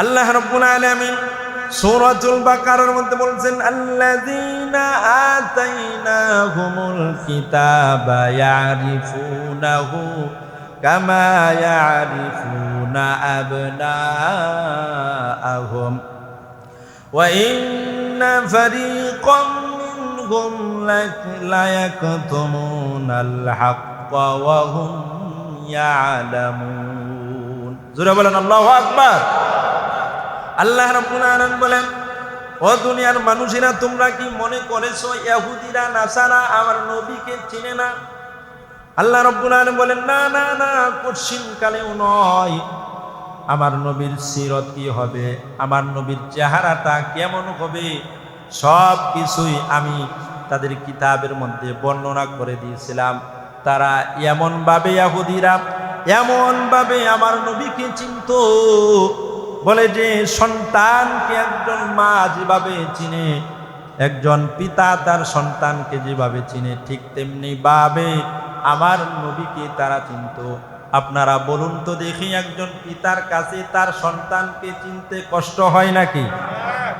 আল্লাহ রাব্বুল আলামিন সূরাতুল বাকারার মধ্যে বলছেন, আল্লাযীনা আতাইনাহুমুল কিতাবা ইয়ারিফুনাহু কামা ইয়ারিফুনা আবনাআহুম ওয়া ইন্না ফারীকাম মিনহুম লায়াকতুমুনাল হাক্কা ওয়া হুম ইয়ালামুন। জোরে বলেন আল্লাহু আকবার। আল্লাহ রাব্বুল আলামিন বলেন, ও দুনিয়ার মানুষেরা, তোমরা কি মনে করেছো ইহুদিরা নাসারা আমার নবীকে চিনে না? আল্লাহ রাব্বুল আলামিন বলেন, না না না, কঠিন কালেও নয়। আমার নবীর সিরত কি হবে, আমার নবীর চেহারাটা কেমন হবে, সব কিছুই আমি তাদের কিতাবের মধ্যে বর্ণনা করে দিয়েছিলাম। তারা এমনভাবে, ইহুদিরা এমনভাবে আমার নবীকে চিনত, বলে যে সন্তানকে একজন মা যেভাবে চিনে, একজন পিতা তার সন্তানকে যেভাবে চিনে, ঠিক তেমনি ভাবে আমার নবীকে তারা চিনত। আপনারা বলুন তো দেখি, একজন পিতার কাছে তার সন্তানকে চিনতে কষ্ট হয় নাকি?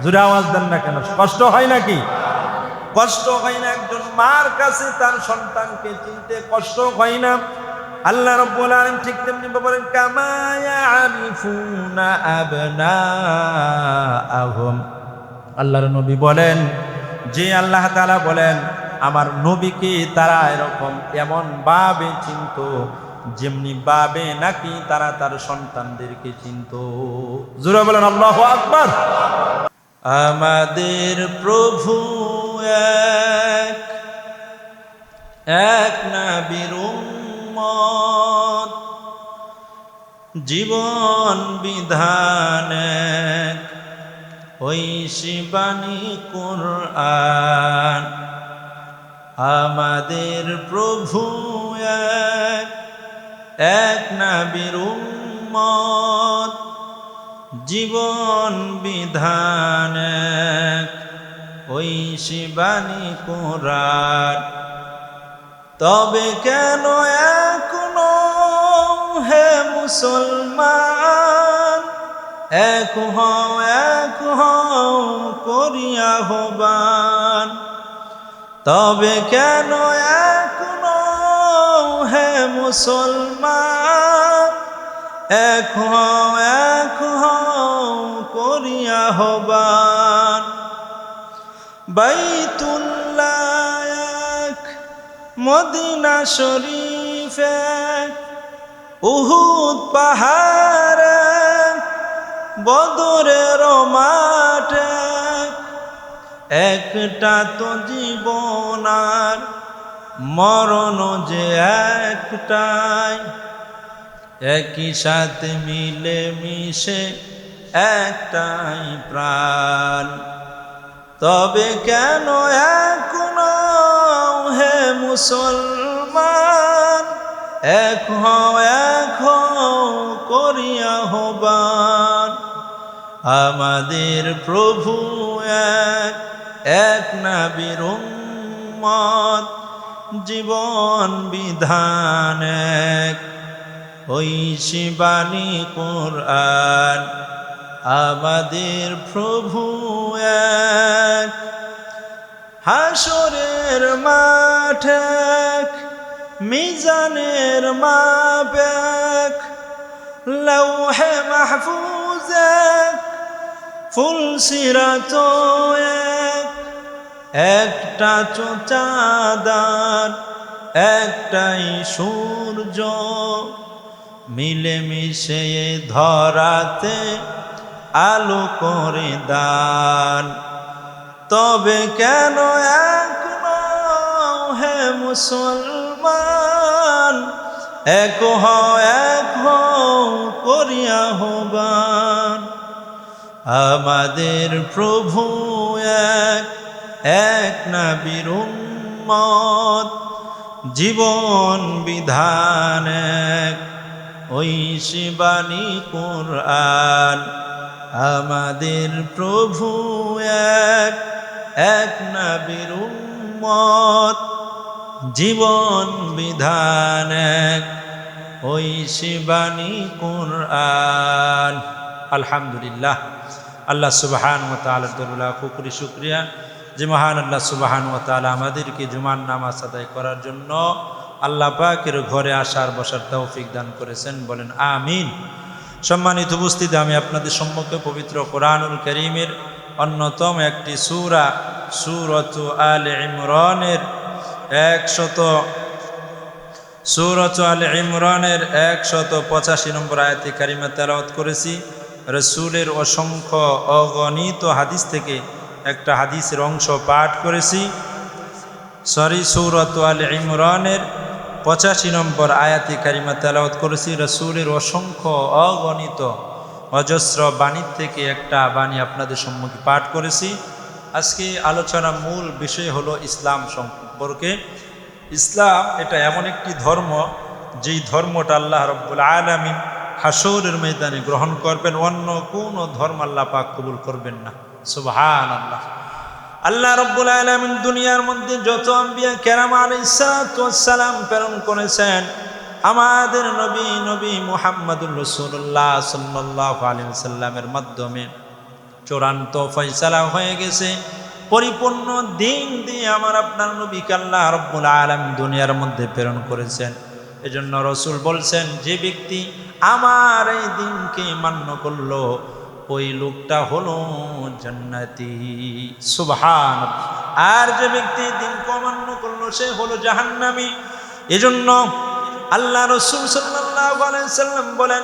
জোরে আওয়াজ দেন না কেন? কষ্ট হয় নাকি? কষ্ট হয় না? একজন মার কাছে তার সন্তানকে চিনতে কষ্ট হয় না? আল্লাহ রাব্বুল আলামিন ঠিক তেমনি বলেন, কামা ইয়ারিফুনা আবনাআহুম। আল্লাহর নবী বলেন যে, আল্লাহ তাআলা বলেন আমার নবীকে তারা এরকম এমন ভাবে চিনত যেমনি ভাবে নাকি তারা তার সন্তানদেরকে চিনত। জোরে বলেন আল্লাহু আকবার। আমাদের প্রভু এক, এক নবীর উম্মত, জীবন বিধান এক, ঐশী বাণী কুরআন। আমাদের প্রভু এক, এক নবীর উম্মত, জীবন বিধান এক, ঐশী বাণী কুরআন। তবে কেন এখনো হে মুসলমান, এক হও করিয়া আহ্বান। তবে কেন এখনো হে মুসলমান, এক হও করিয়া আহ্বান। বাইতুল্লাহ এক, মদিনা শরীফ এক, উহুদ পাহাড় এক, বদরের মাঠ এক। একটা তো জীবন আর মরণ যে একটাই, একই সাথে মিলে মিশে একটাই প্রাণ। তবে কেন এখনো হে মুসলমান, এক হও করিয়া আহ্বান। আমাদের প্রভু এক, এক নবীর উম্মত, জীবন বিধান এক, ঐশী বাণী কুরআন। আমাদের প্রভু এক, হাসরের মাঠ এক, মিজানের মাপ এক, লৌহে মাহফুজ এক, ফুলসিরাত এক। একটা চাঁদার একটাই সূর্য, মিলে মিশে ধরাতে আলো করে দান। তবে কেন এখনো হে মুসলমান, এক হও করিয়া আহ্বান। আমাদের প্রভু এক, এক নবীর উম্মত, জীবন বিধান এক, ঐশী বাণী কুরআন। আমাদের প্রভু এক, এক নবীর উম্মত, জীবন বিধান এক, ঐশী বাণী কুরআন। আলহামদুলিল্লাহ। আল্লাহ সুবহানাহু ওয়া তাআলার দরবারে কুকরি শুকরিয়া যে মহান আল্লাহ সুবহানাহু ওয়া তাআলা আমাদেরকে জুমার নামাজ আদায় করার জন্য আল্লাহ পাকের ঘরে আসার বসার তৌফিক দান করেছেন, বলেন আমিন। সম্মানিত উপস্থিতি, আমি আপনাদের সম্মুখে পবিত্র কোরআনুল কারীমের অন্যতম একটি সূরা সূরাতু আলে ইমরানের 185 নম্বর আয়াতে কারিমা তেলাওয়াত করেছি। রাসূলের অসংখ্য অগণিত হাদিস থেকে একটা হাদিসের অংশ পাঠ করেছি। সূরাতু আলে ইমরানের 85 নম্বর আয়াতে কারিমা তেলাওয়াত করেছি। রাসূলের অসংখ্য অগণিত অজস্র বাণী থেকে একটা বাণী আপনাদের সম্মুখে পাঠ করেছি। আজকে আলোচনার মূল বিষয় হলো ইসলাম সম্পর্কে। ইসলাম এটা এমন একটি ধর্ম, যেই ধর্মটা আল্লাহ রাব্বুল আলামিন হাসরের ময়দানে গ্রহণ করবেন, অন্য কোন ধর্ম আল্লাহ পাক কবুল করবেন না। সুবহানাল্লাহ। আল্লাহ রাব্বুল আলামিন দুনিয়ার মধ্যে যত আম্বিয়া কেরাম আলাইহিসসালাতু ওয়াসসালাম প্রেরণ করেছেন, আমাদের নবী মুহাম্মদুর রাসূলুল্লাহ সাল্লাল্লাহু আলাইহি ওয়াসাল্লামের মাধ্যমে চূড়ান্ত ফয়সালা হয়ে গেছে। পরিপূর্ণ দিন দিয়ে আমার আপনার নবীকে আল্লাহ রাব্বুল আলামিন দুনিয়ার মধ্যে প্রেরণ করেছেন। এজন্য রাসূল বলছেন, যে ব্যক্তি আমার এই দিনকে মান্য করলো ওই লোকটা হলো জান্নাতি। সুবহানাল্লাহ। আর যে ব্যক্তি দিনকে অমান্য করলো সে হলো জাহান্নামী। এজন্য আল্লাহ রাসূল সাল্লাল্লাহু আলাইহি ওয়াসাল্লাম বলেন,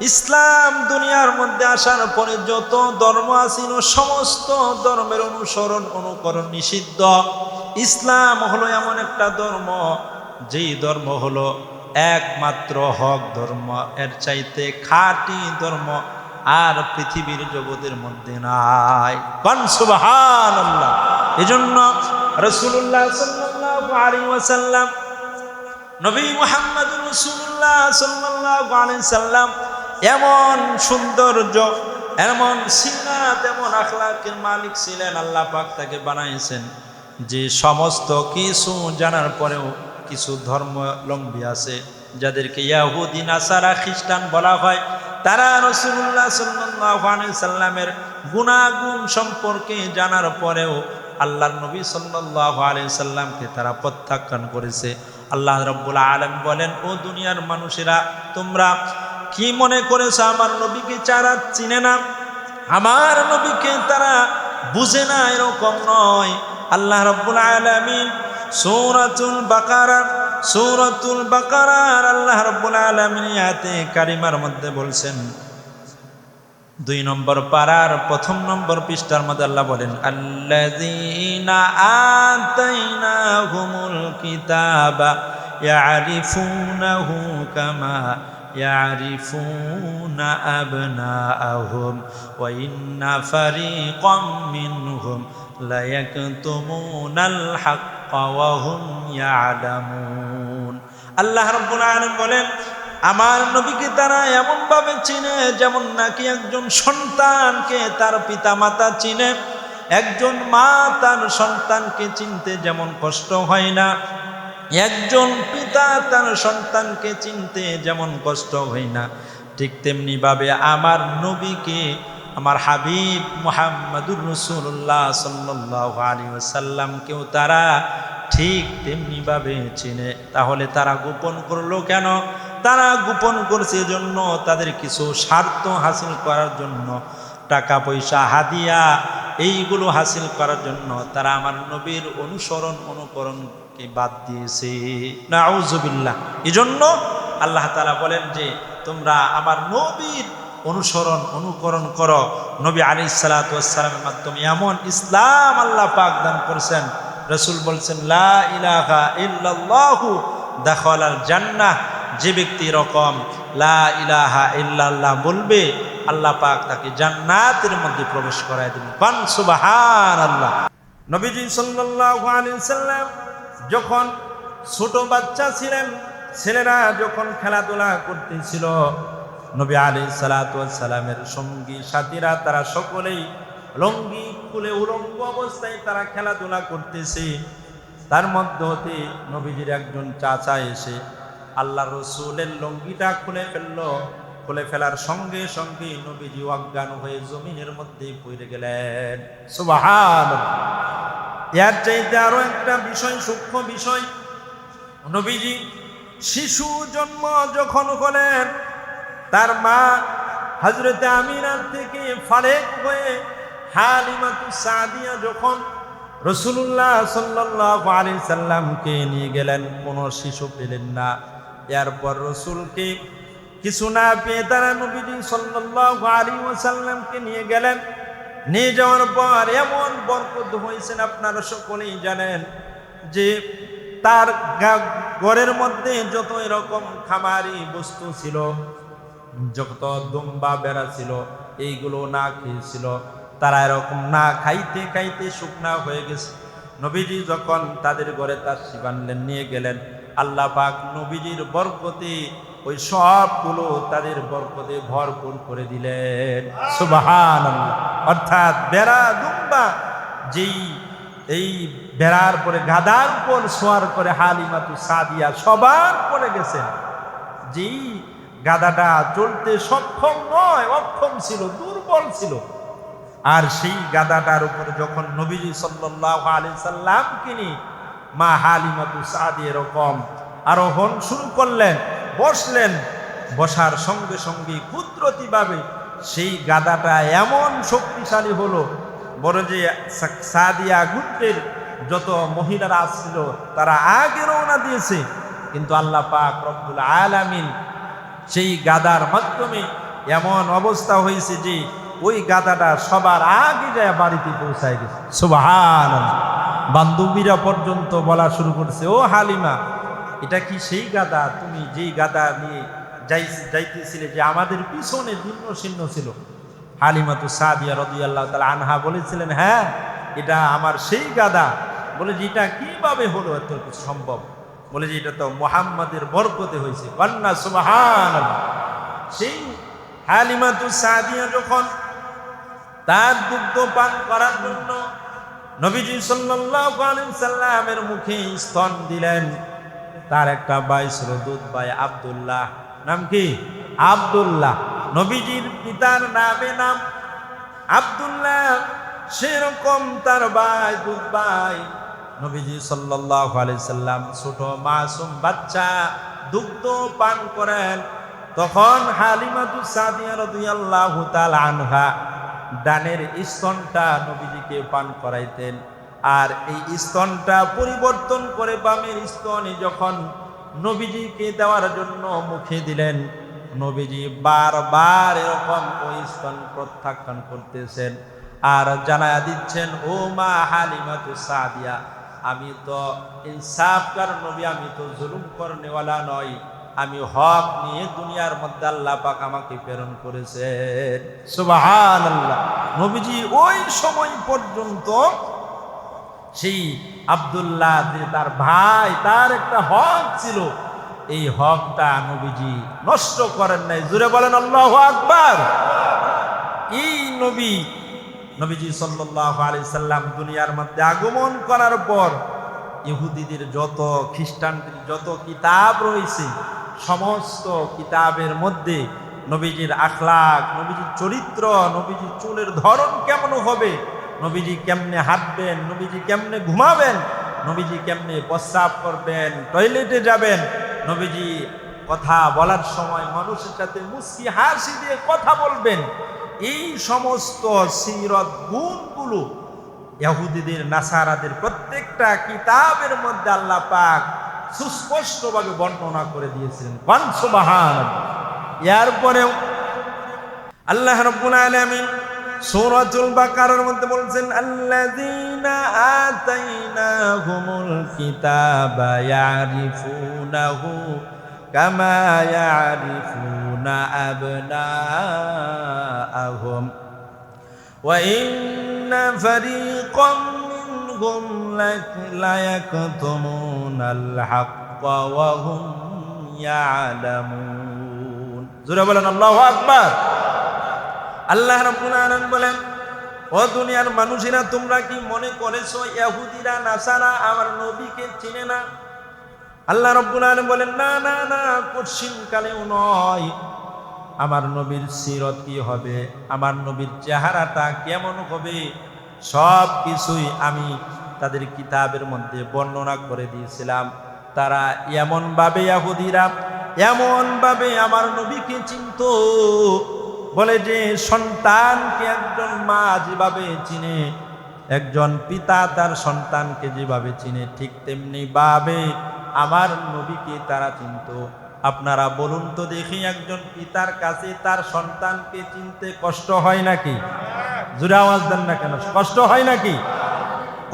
ইসলাম দুনিয়ার মধ্যে আসার পরে যত ধর্ম আছিল সমস্ত ধর্মের অনুকরণ নিষিদ্ধ। ইসলাম হলো এমন একটা ধর্ম, যেই ধর্ম হলো একমাত্র হক ধর্ম, এর চাইতে খাঁটি ধর্ম আর পৃথিবীর জগতের মধ্যে নাই। কোন সুবহানাল্লাহ। এজন্য রাসূলুল্লাহ সাল্লাল্লাহু আলাইহি ওয়াসাল্লাম, নবী মুহাম্মদুর রাসূলুল্লাহ সাল্লাল্লাহু আলাইহি সাল্লাম এমন সৌন্দর্য, এমন সিনাত, এমন আখলাকের মালিক ছিলেন। আল্লাহ পাক তাকে বানাইছেন যে সমস্ত কিছু জানার পরেও কিছু ধর্মাবলম্বী আছে যাদেরকে ইহুদি, নাসারা, খ্রিস্টান বলা হয়। তারা রাসূলুল্লাহ সাল্লাল্লাহু আলাইহি সাল্লামের গুনাহগুণ সম্পর্কে জানার পরেও আল্লাহর নবী সাল্লাল্লাহু আলাইহি সাল্লামকে তারা প্রত্যাখ্যান করেছে। আল্লাহ রাব্বুল আলামিন বলেন, ও দুনিয়ার মানুষেরা, তোমরা কি মনে করেছো আমার নবীকে যারা চিনে না, আমার নবীকে তারা বুঝে না? এরকম নয়। আল্লাহ রাব্বুল আলামিন সূরাতুল বাকারার আল্লাহ রাব্বুল আলামিন আয়াতে কারিমার মধ্যে বলছেন, 2 নম্বর পারার 1 নম্বর পৃষ্ঠার মধ্যে আল্লাহ বলেন, আল্লাযীনা আতাইনাহুমুল কিতাবা ইয়ারিফুনাহু কামা ইয়ারিফুনা আবনাআহুম ওয়া ইন্না ফারীকাম মিনহুম লা ইয়াকতুমুনাল হাক্কা ওয়া হুম ইয়ালামুন। আল্লাহ রাব্বুল আলামিন বলেন, আমার নবীকে তারা এমনভাবে চিনে যেমন নাকি একজন সন্তানকে তার পিতামাতা চিনে। একজন মা তার সন্তানকে চিনতে যেমন কষ্ট হয় না, একজন পিতা তার সন্তানকে চিনতে যেমন কষ্ট হয় না, ঠিক তেমনি ভাবে আমার নবীকে, আমার হাবিব মুহাম্মদুর রাসূলুল্লাহ সাল্লাল্লাহু আলাইহি ওয়াসাল্লামকেও তারা ঠিক তেমনি ভাবে চিনে। তাহলে তারা গোপন করলো কেন? তারা গোপন করছে এজন্য তাদের কিছু স্বার্থ হাসিল করার জন্য, টাকা পয়সা, হাদিয়া, এইগুলো হাসিল করার জন্য তারা আমার নবীর অনুকরণকে বাদ দিয়েছে। নাউযুবিল্লাহ। এজন্য আল্লাহ তাআলা বলেন যে তোমরা আমার নবীর অনুকরণ করো। নবী আলাইহিস সালাতু ওয়াস সালামের মাধ্যমে এমন ইসলাম আল্লাহ পাক দান করেছেন। রাসূল বলছেন, লা ইলাহা ইল্লাল্লাহু দাখালাল জান্নাহ। যে ব্যক্তি এরকম লা ইলাহা ইল্লাল্লাহ বলবে, আল্লাহ পাক তাকে জান্নাতের মধ্যে প্রবেশ করায় দিবেন। পান সুবহানাল্লাহ। নবীজি সাল্লাল্লাহু আলাইহি সাল্লাম যখন ছোট বাচ্চা ছিলেন, ছেলেরা যখন খেলাধুলা করতেছিল, নবী আলাইহিস সালাতু ওয়াস সালামের সঙ্গী সাথীরা তারা সকলেই লঙ্গি খুলে উলঙ্গ অবস্থায় তারা খেলাধুলা করতেছে। তার মধ্যে হতে নবীজির একজন চাচা এসে আল্লাহ রসুলের লঙ্গিটা খুলে ফেললো খুলে ফেলার সঙ্গে সঙ্গে নবীজি অজ্ঞান হয়ে জমিনের মধ্যে পড়ে গেলেন। সুবহানাল্লাহ। এর চাইতে আরো একটা বিষয়, সূক্ষ্ম বিষয়, নবীজি শিশু জন্ম যখন হলেন, তার মা হযরতে আমিনার থেকে ফারেক হয়ে হালিমাতুস সাদিয়া যখন রাসূলুল্লাহ সাল্লাল্লাহু আলাইহি সাল্লামকে নিয়ে গেলেন, কোনো শিশু পেলেন না। এরপর রাসূলকে কিছু না পেয়ে তারা নবীজি সাল্লাল্লাহু আলাইহি ওয়াসাল্লামকে নিয়ে গেলেন। নিয়ে যাওয়ার পর এমন বরকত হয়েছেন আপনারা সকলেই জানেন, যে তার ঘরের মধ্যে যত এরকম খামারি বস্তু ছিল, যত দুম্বা বেড়া ছিল, এইগুলো না খেয়েছিল, তারা এরকম না খাইতে খাইতে শুকনা হয়ে গেছে। নবীজি যখন তাদের ঘরে তাশরিফ আনলেন, নিয়ে গেলেন, আল্লাহ পাক নবীজির বরকতে ওই সবগুলো তাদের বরকতে ভরপুর করে দিলেন। সুবহানাল্লাহ। অর্থাৎ বেড়া দুম্বা যেই এই বেড়ার পরে গাদার উপর সোয়ার করে হালিমাতুস সাদিয়া সবার পড়ে গেছেন, যেই গাদাটা চলতে সক্ষম নয়, অক্ষম ছিল, দুর্বল ছিল, আর সেই গাদাটার উপরে যখন নবীজি সাল্লাল্লাহু আলাইহি সাল্লামকে নিয়ে মা হালিমাতুস সাদিয়া এরকম আরোহণ শুরু করলেন, বসলেন, বসার সঙ্গে সঙ্গে কুদরতিভাবে সেই গাদাটা এমন শক্তিশালী হলো, বড় যে সাদিয়া গোত্রের যত মহিলারা আসছিল তারা আগে রওনা দিয়েছে, কিন্তু আল্লাহ পাক রব্বুল আলামিন সেই গাদার মাধ্যমে এমন অবস্থা হয়েছে যে ওই গাদাটা সবার আগে যায় বাড়িতে পৌঁছায় গেছে। সুবহানাল্লাহ। বান্ধবীরা পর্যন্ত বলা শুরু করছে, ও হালিমা, এটা কি সেই গাদা, তুমি যেই গাদা নিয়ে যাইতেছিলে, যে আমাদের পিছনে দীর্ঘ চিহ্ন ছিল? হালিমাতুস সাদিয়া রাদিয়াল্লাহু তাআলা আনহা বলেছিলেন, হ্যাঁ, এটা আমার সেই গাদা। বলে যে এটা কিভাবে হলো, এত কিছু সম্ভব? বলে যে এটা তো মুহাম্মাদের বরকতে হয়েছে। কন্যা সুবহানাল্লাহ। সেই হালিমাতুস সাদিয়া যখন তার দুগ্ধ পান করার জন্য নবীজি সাল্লাল্লাহু আলাইহি সাল্লামের মুখে স্তন দিলেন, তার একটা ভাই ছিল, দুধ ভাই আব্দুল্লাহ। নাম কি? আব্দুল্লাহ। নবীজির পিতার নাম আব্দুল্লাহ, সেরকম তার ভাই, দুধ ভাই। নবীজি সাল্লাল্লাহু আলাইহি সাল্লাম ছোট মাসুম বাচ্চা দুগ্ধ পান করেন, তখন হালিমাতুস সাদিয়া রাদিয়াল্লাহু তাআলা আনহা ডানের স্তনটা নবীজিকে পান করাইতেন, আর এই স্তনটা পরিবর্তন করে বামের স্তনে যখন নবীজিকে দেওয়ার জন্য মুখে দিলেন, নবীজি বারবার এরকম ওই স্তন প্রত্যাখ্যান করতেছেন আর জানায়া দিচ্ছেন, ও মা হালিমাতুস সাদিয়া, আমি তো ইনসাফকার নবী, আমি তো জুলুম করনেওয়ালা নই, আমি হক নিয়ে দুনিয়ার মধ্যে আল্লাহ পাক আমাকে প্রেরণ করেছেন। সুবহানাল্লাহ। নবীজি ওই সময় পর্যন্ত সেই আব্দুল্লাহ, যে তার ভাই, তার একটা হক ছিল, এই হকটা নবীজি নষ্ট করেন নাই। জোরে বলেন আল্লাহু আকবার। এই নবীজি সাল্লাল্লাহু আলাইহি সাল্লাম দুনিয়ার মধ্যে আগমন করার পর ইহুদিদের যত, খ্রিস্টানদের যত কিতাব রয়েছে, সমস্ত কিতাবের মধ্যে নবীজির আখলাক, নবীজির চরিত্র, নবীজির চুলের ধরন কেমন হবে, নবীজি কেমনে হাঁটবেন, নবীজি কেমনে ঘুমাবেন, নবীজি কেমনে প্রস্রাব করবেন, টয়লেটে যাবেন, নবীজি কথা বলার সময় মানুষের সাথে মুস্কি হাসি দিয়ে কথা বলবেন, এই সমস্ত সিরত গুণগুলো ইহুদিদের, নাসারাদের প্রত্যেকটা কিতাবের মধ্যে আল্লাহ পাক সুস্পষ্টভাবে বর্ণনা করে দিয়েছিলেন। সুবহানাল্লাহ। এরপরেও আল্লাহ রাব্বুল আলামিন সূরাতুল বাকারার মধ্যে বলছেন, আল্লাযীনা আতাইনাহুমুল কিতাবা ইয়ারিফুনাহু কামা ইয়ারিফুনা আবনাআহুম ওয়া ইন্না ফারীকাম মিনহুম লায়াকতুমুনাল হাক্কা ওয়া হুম ইয়ালামুন। জোরে বলেন আল্লাহু আকবার। আল্লাহ রাব্বুল আলামিন বলেন, ও দুনিয়ার মানুষেরা, তোমরা কি মনে করেছো ইহুদিরা, নাসারা আমার নবীকে চিনে না? আল্লাহ রাব্বুল আলামিন বলেন, না না না, কোশ্চিন কালেও নয়। আমার নবীর সিরত কি হবে, আমার নবীর চেহারাটা কেমন হবে, সব কিছুই আমি তাদের কিতাবের মধ্যে বর্ণনা করে দিয়েছিলাম। তারা এমনভাবে ইহুদিরা এমনভাবে আমার নবীকে চিনতো, বলে যে সন্তানকে একজন মা যেভাবে চিনে, একজন পিতা তার সন্তানকে যেভাবে চিনে, ঠিক তেমনি ভাবে আমার নবীকে তারা চিনতো। আপনারা বলুন তো দেখি, একজন পিতার কাছে তার সন্তানকে চিনতে কষ্ট হয় নাকি? জোরে আওয়াজ দেন না কেন? কষ্ট হয় নাকি?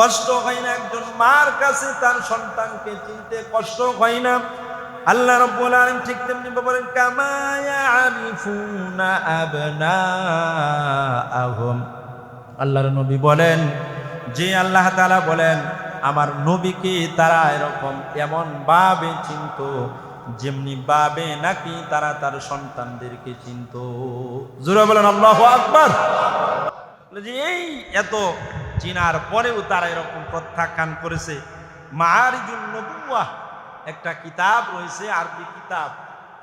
কষ্ট হয় না? একজন মার কাছে তার সন্তানকে চিনতে কষ্ট হয় না? আল্লাহ রাব্বুল আলামিন ঠিক তেমনি বলেন, কামা ইয়ারিফুনা আবনাআহুম। আল্লাহর নবী বলেন যে আল্লাহ তাআলা বলেন আমার নবীকে তারা এরকম এমন ভাবে চিনতো যেমনি ভাবে নাকি তারা তার সন্তানদেরকে চিনতো। জোরে বলেন আল্লাহু আকবার। যে এই এত চিনার পরেও তারা এরকম প্রত্যাখ্যান করেছে। মাআরিজুন নবুওয়াহ একটা কিতাব রয়েছে, আরবি কিতাব।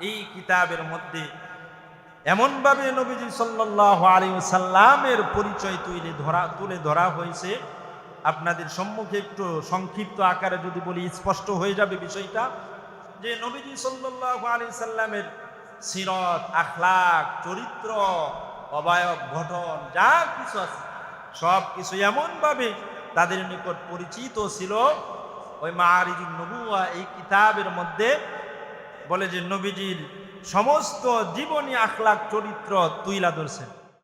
এই কিতাবের মধ্যে এমনভাবে নবীজি সাল্লাল্লাহু আলাইহি ওয়াসাল্লামের পরিচয় তুলে ধরা হয়েছে, আপনাদের সম্মুখে একটু সংক্ষিপ্ত আকারে যদি বলি স্পষ্ট হয়ে যাবে বিষয়টা। যে নবীজি সাল্লাল্লাহু আলাইহি সাল্লামের সিরত, আখলাক, চরিত্র, অবয়ব গঠন যা কিছু আছে সব কিছু এমনভাবে তাদের নিকট পরিচিত ছিল। ওই মাআরিজুন নবুওয়াহ এই কিতাবের মধ্যে বলে যে নবীজির সমস্ত জীবনী, আখলাক, চরিত্র তুইলা ধরছেন।